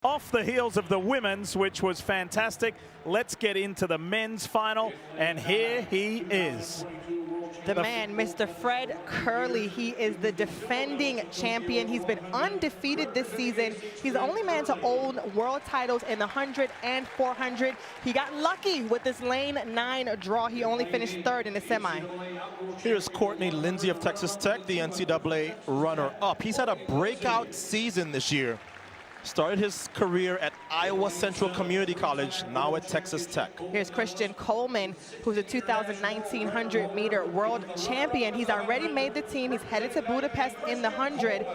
Off the heels of the women's, which was fantastic, let's get into the men's final, and here he is. The man, Mr. Fred Kerley, he is the defending champion. He's been undefeated this season. He's the only man to own world titles in the 100 and 400. He got lucky with this lane 9 draw. He only finished 3rd in the semi. Here's Courtney Lindsay of Texas Tech, the NCAA runner-up. He's had a breakout season this year. Started his career at Iowa Central Community College, now at Texas Tech. Here's Christian Coleman, who's a 2019 100-meter world champion. He's already made the team. He's headed to Budapest in the 100,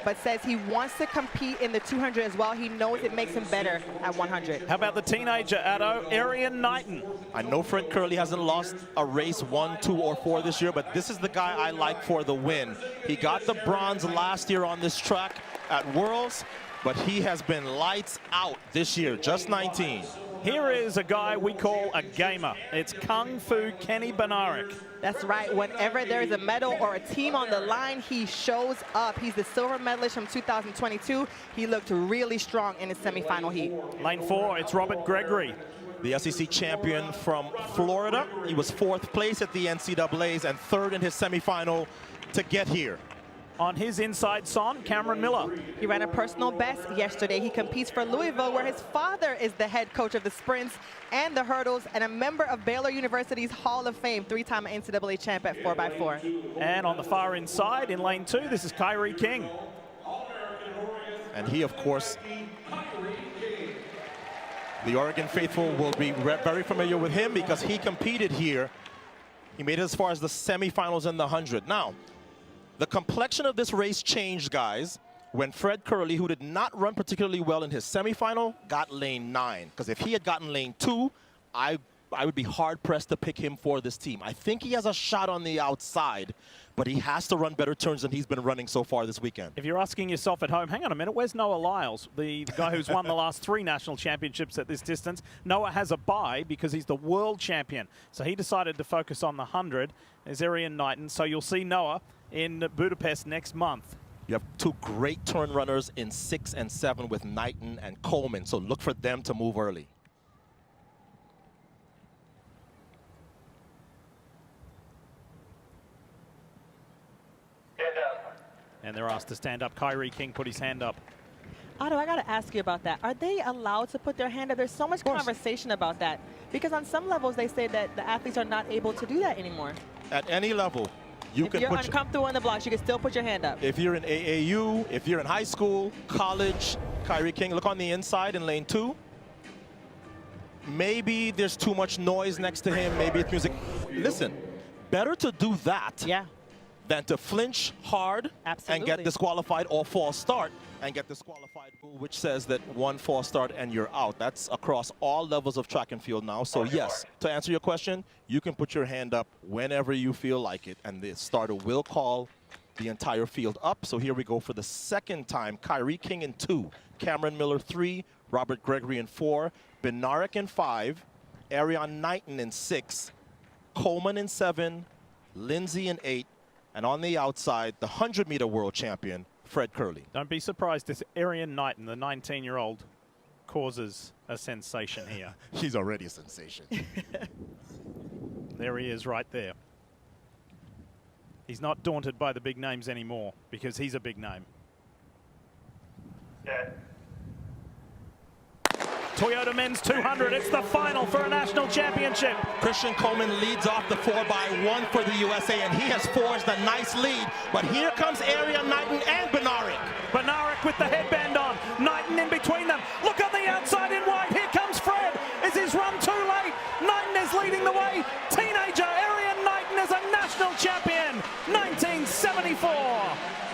but says he wants to compete in the 200 as well. He knows it makes him better at 100. How about the teenager, Addo, Erriyon Knighton? I know Fred Kerley hasn't lost a race 1, 2, or 4 this year, but this is the guy I like for the win. He got the bronze last year on this track at Worlds, but he has been lights out this year, just 19. Here is a guy we call a gamer. It's Kung Fu Kenny Bednarek. That's right. Whenever there's a medal or a team on the line, he shows up. He's the silver medalist from 2022. He looked really strong in his semifinal heat. Lane 4, it's Robert Gregory. The SEC champion from Florida. He was 4th place at the NCAAs and 3rd in his semifinal to get here. On his inside son, Cameron Miller. He ran a personal best yesterday. He competes for Louisville, where his father is the head coach of the sprints and the hurdles and a member of Baylor University's Hall of Fame, 3-time NCAA champ at 4x4. And on the far inside, in lane 2, this is Kyrie King. And he, of course, the Oregon faithful will be very familiar with him because he competed here. He made it as far as the semifinals in the 100. Now, the complexion of this race changed, guys, when Fred Kerley, who did not run particularly well in his semifinal, got lane 9. Because if he had gotten lane 2, I would be hard-pressed to pick him for this team. I think he has a shot on the outside, but he has to run better turns than he's been running so far this weekend. If you're asking yourself at home, hang on a minute, where's Noah Lyles, the guy who's won the last 3 national championships at this distance? Noah has a bye because he's the world champion. So he decided to focus on the 100. There's Erriyon Knighton. So you'll see Noah in Budapest next month. You have 2 great turn runners in 6 and 7 with Knighton and Coleman, so look for them to move early. And they're asked to stand up. Kyrie King put his hand up. Otto, I got to ask you about that. Are they allowed to put their hand up? There's so much conversation about that. Because on some levels, they say that the athletes are not able to do that anymore. At any level, if you're uncomfortable on the blocks, you can still put your hand up. If you're in AAU, if you're in high school, college, Kyrie King, look on the inside in lane 2. Maybe there's too much noise next to him. Maybe it's music. Listen, better to do that than to flinch hard and get disqualified or false start and get disqualified, which says that 1 false start and you're out. That's across all levels of track and field now. So yes, to answer your question, you can put your hand up whenever you feel like it, and the starter will call the entire field up. So here we go for the 2nd time. Kyrie King in 2, Cameron Miller 3, Robert Gregory in 4, Bednarek in 5, Erriyon Knighton in 6, Coleman in 7, Lindsay in 8, and on the outside, the 100-meter world champion, Fred Kerley. Don't be surprised if Erriyon Knighton, the 19-year-old, causes a sensation here. He's already a sensation. There he is right there. He's not daunted by the big names anymore because he's a big name. Toyota Men's 200, it's the final for a national championship. Christian Coleman leads off the 4x1 for the USA, and he has forged a nice lead. But here comes Erriyon Knighton and Bednarek. Bednarek with the headband on, Knighton in between them. Look on the outside in white, here comes Fred. Is his run too late? Knighton is leading the way. Teenager Erriyon Knighton is a national champion, 1974.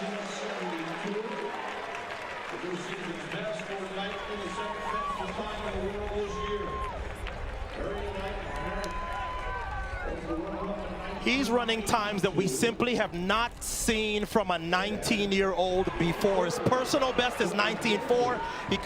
He's running times that we simply have not seen from a 19-year-old before. His personal best is 19.4. He